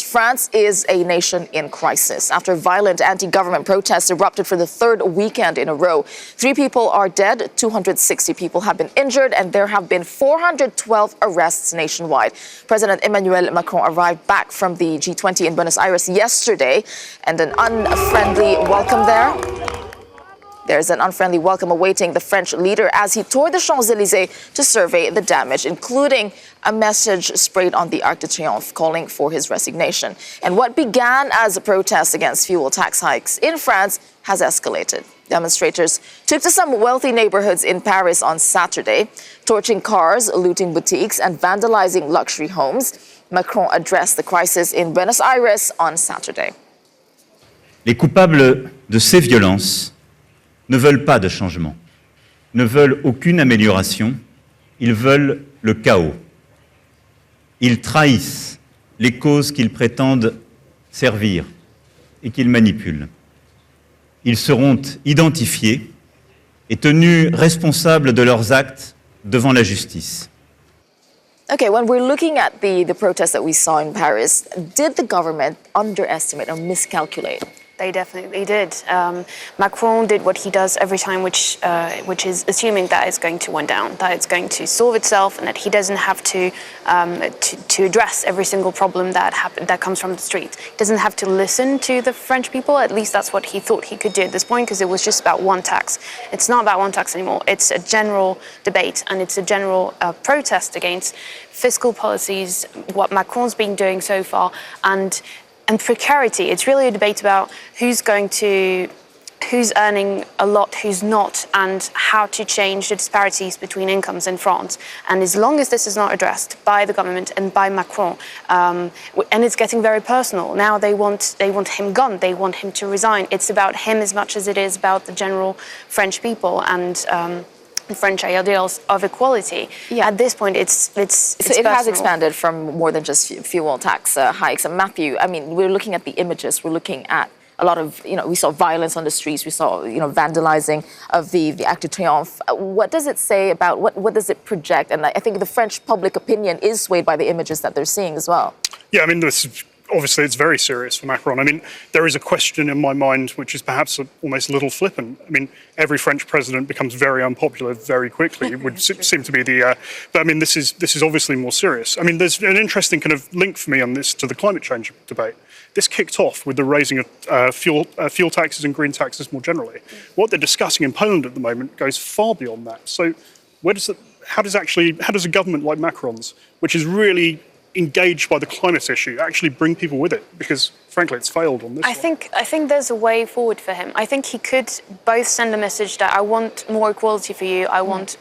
France is a nation in crisis after violent anti-government protests erupted for the third weekend in a row. 3 people are dead, 260 people have been injured, and there have been 412 arrests nationwide. President Emmanuel Macron arrived back from the G20 in Buenos Aires yesterday, and an unfriendly welcome there. There's an unfriendly welcome awaiting the French leader as he toured the Champs-Élysées to survey the damage, including a message sprayed on the Arc de Triomphe calling for his resignation. And what began as a protest against fuel tax hikes in France has escalated. Demonstrators took to some wealthy neighborhoods in Paris on Saturday, torching cars, looting boutiques, and vandalizing luxury homes. Macron addressed the crisis in Buenos Aires on Saturday. Les coupables de ces violences ne veulent pas de changement, ne veulent aucune amélioration, ils veulent le chaos. Ils trahissent les causes qu'ils prétendent servir et qu'ils manipulent. Ils seront identifiés et tenus responsables de leurs actes devant la justice. Okay, when we're looking at the protests that we saw in Paris, did the government underestimate or miscalculate? They definitely did. Macron did what he does every time, which is assuming that it's going to wind down, that it's going to solve itself, and that he doesn't have to address every single problem that comes from the street. He doesn't have to listen to the French people. At least that's what he thought he could do at this point, because it was just about one tax. It's not about one tax anymore. It's a general debate, and it's a general protest against fiscal policies, what Macron's been doing so far, and precarity. It's really a debate about who's earning a lot, who's not, and how to change the disparities between incomes in France. And as long as this is not addressed by the government and by Macron, and it's getting very personal. Now they want him gone. They want him to resign. It's about him as much as it is about the general French people and French ideals of equality. Yeah. At this point, it's so it personal. has expanded from more than just fuel tax hikes. And Matthew, I mean, we're looking at the images. We're looking at a lot of, we saw violence on the streets. We saw, vandalizing of the Arc de Triomphe. What does it say about, what does it project? And I think the French public opinion is swayed by the images that they're seeing as well. Yeah, I mean, obviously, it's very serious for Macron. I mean, there is a question in my mind which is perhaps almost a little flippant. I mean, every French president becomes very unpopular very quickly. It would seem to be but I mean, this is obviously more serious. I mean, there's an interesting kind of link for me on this to the climate change debate. This kicked off with the raising of fuel taxes and green taxes more generally. What they're discussing in Poland at the moment goes far beyond that. So, how does a government like Macron's, which is really engaged by the climate issue, actually bring people with it? Because frankly, it's failed on this one. I think there's a way forward for him. I think he could both send a message that I want more equality for you, I want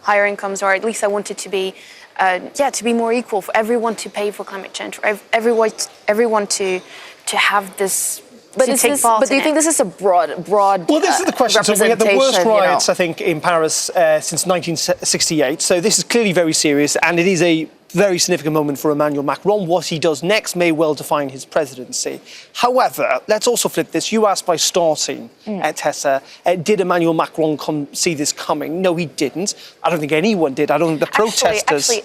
higher incomes, or at least I want it to be to be more equal for everyone to pay for climate change, for everyone to have this. But do you think this is a broad? Well, this is the question. So we had the worst riots, I think, in Paris since 1968. So this is clearly very serious, and it is a very significant moment for Emmanuel Macron. What he does next may well define his presidency. However, let's also flip this. You asked by starting, Tessa, did Emmanuel Macron see this coming? No, he didn't. I don't think anyone did. I don't think the protesters... Actually,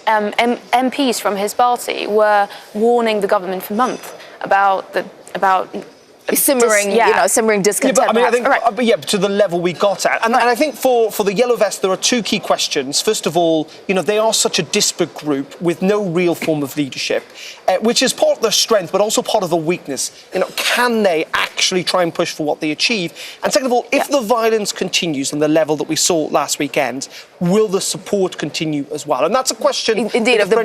MPs from his party were warning the government for months about simmering discontent. Yeah, but I mean, I think, to the level we got at. And I think for the Yellow Vests, there are 2 key questions. First of all, they are such a disparate group with no real form of leadership, which is part of their strength, but also part of the weakness. Can they actually try and push for what they achieve? And second of all, if the violence continues on the level that we saw last weekend, will the support continue as well? And that's a question indeed of the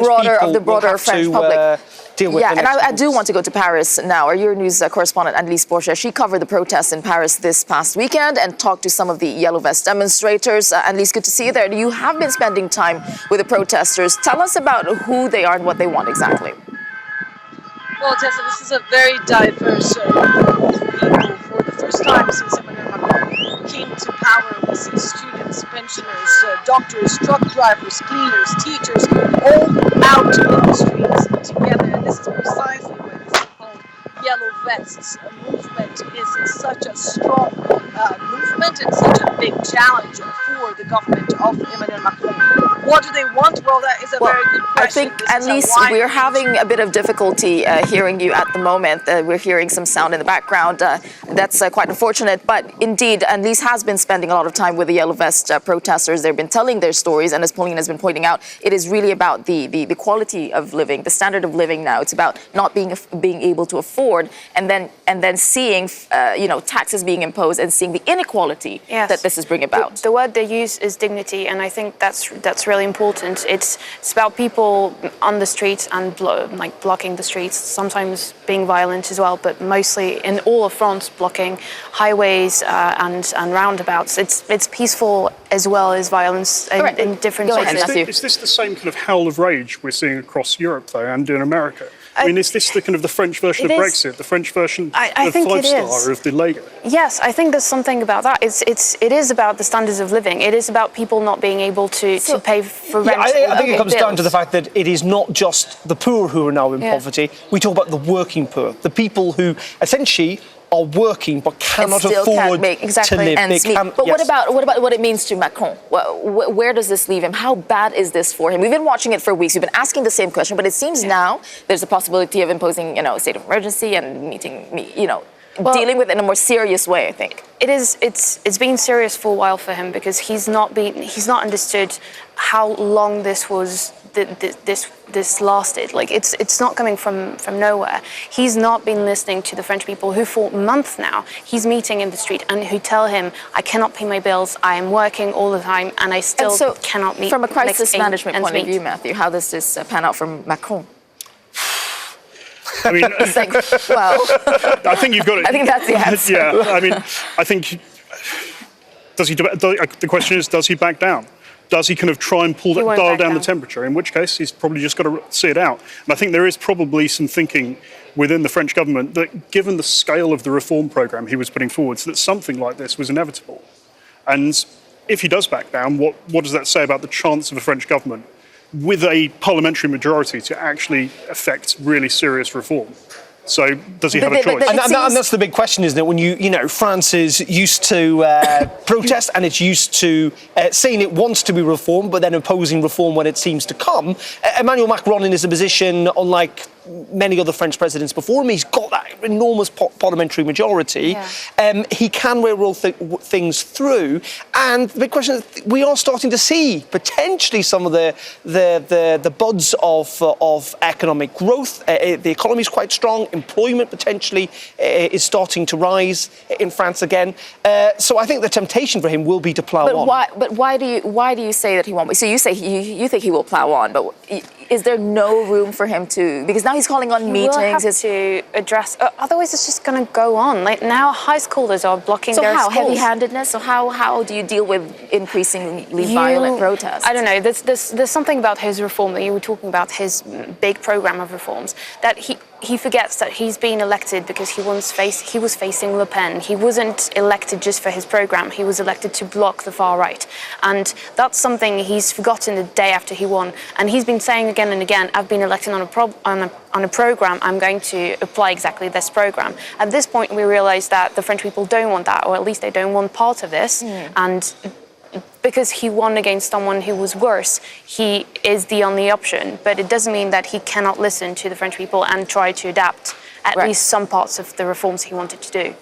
broader French public. And I do want to go to Paris now. Our Euronews correspondent Annelise Borgia, she covered the protests in Paris this past weekend and talked to some of the Yellow Vest demonstrators. Annelise, good to see you there. You have been spending time with the protesters. Tell us about who they are and what they want exactly. Well, Tessa, this is a very diverse group of people. For the first time since Emmanuel Macron came to power, we see students, pensioners, doctors, truck drivers, cleaners, teachers, all out in the streets together. And this is precisely why this is called Yellow Vests. A movement is such a strong movement and such a big challenge for the government of Emmanuel Macron. what do they want? Well, that is a very good question. I think This at is a least wide we're range. having a bit of difficulty hearing you at the moment. We're hearing some sound in the background. That's quite unfortunate. But indeed, Annelies has been spending a lot of time with the Yellow Vest protesters. They've been telling their stories. And as Pauline has been pointing out, it is really about the quality of living, the standard of living now. It's about not being able to afford and then seeing taxes being imposed and seeing the inequality that this is bringing about. The word they use is dignity, and I think that's really important. It's about people on the streets and blocking the streets, sometimes being violent as well, but mostly in all of France, blocking highways and roundabouts. It's peaceful as well as violence in different sources. Is this the same kind of howl of rage we're seeing across Europe, though, and in America? I mean, is this the kind of the French version of Brexit, the French version of Five Star, of the Lega? Yes, I think there's something about that. It is about the standards of living. It is about people not being able to pay for rent. I think it comes down to the fact that it is not just the poor who are now in poverty. We talk about the working poor, the people who essentially are working but cannot afford to live. But what about what it means to Macron? Where does this leave him? How bad is this for him? We've been watching it for weeks. We've been asking the same question, but it seems now there's a possibility of imposing, a state of emergency and dealing with it in a more serious way, I think. It's been serious for a while for him because he's not understood how long this was. This lasted. Like it's not coming from nowhere. He's not been listening to the French people who for months now he's meeting in the street and who tell him, I cannot pay my bills, I am working all the time and I still cannot meet. From a crisis management point of view, Matthew, how does this pan out from Macron? I mean, I think you've got it. I think that's the answer. Yeah, I mean, I think the question is, does he back down? Does he kind of try and dial down the temperature? In which case, he's probably just got to see it out. And I think there is probably some thinking within the French government that, given the scale of the reform programme he was putting forward, that something like this was inevitable. And if he does back down, what does that say about the chance of the French government, with a parliamentary majority, to actually effect really serious reform? So does he have a choice? And that's the big question, isn't it? When France is used to protest and it's used to saying it wants to be reformed, but then opposing reform when it seems to come. Emmanuel Macron is a position, unlike many other French presidents before him, he's got that enormous parliamentary majority. He can roll things through. And the big question is, we are starting to see potentially some of the buds of economic growth. The economy is quite strong. Employment potentially is starting to rise in France again. So I think the temptation for him will be to plough on. But why do you say that he won't? So you say you think he will plough on, but is there no room for him to? Because now he's calling on meetings. He will have to address. Otherwise, it's just going to go on. Like now, high schoolers are blocking their schools. So heavy-handedness? So how do you deal with increasingly violent protests? I don't know. There's something about his reform that you were talking about, his big program of reforms, that he forgets that he's been elected because he was facing Le Pen. He wasn't elected just for his program. He was elected to block the far right. And that's something he's forgotten the day after he won. And he's been saying again and again, I've been elected on a program, I'm going to apply exactly this program. At this point, we realize that the French people don't want that, or at least they don't want part of this. And because he won against someone who was worse, he is the only option. But it doesn't mean that he cannot listen to the French people and try to adapt at least some parts of the reforms he wanted to do.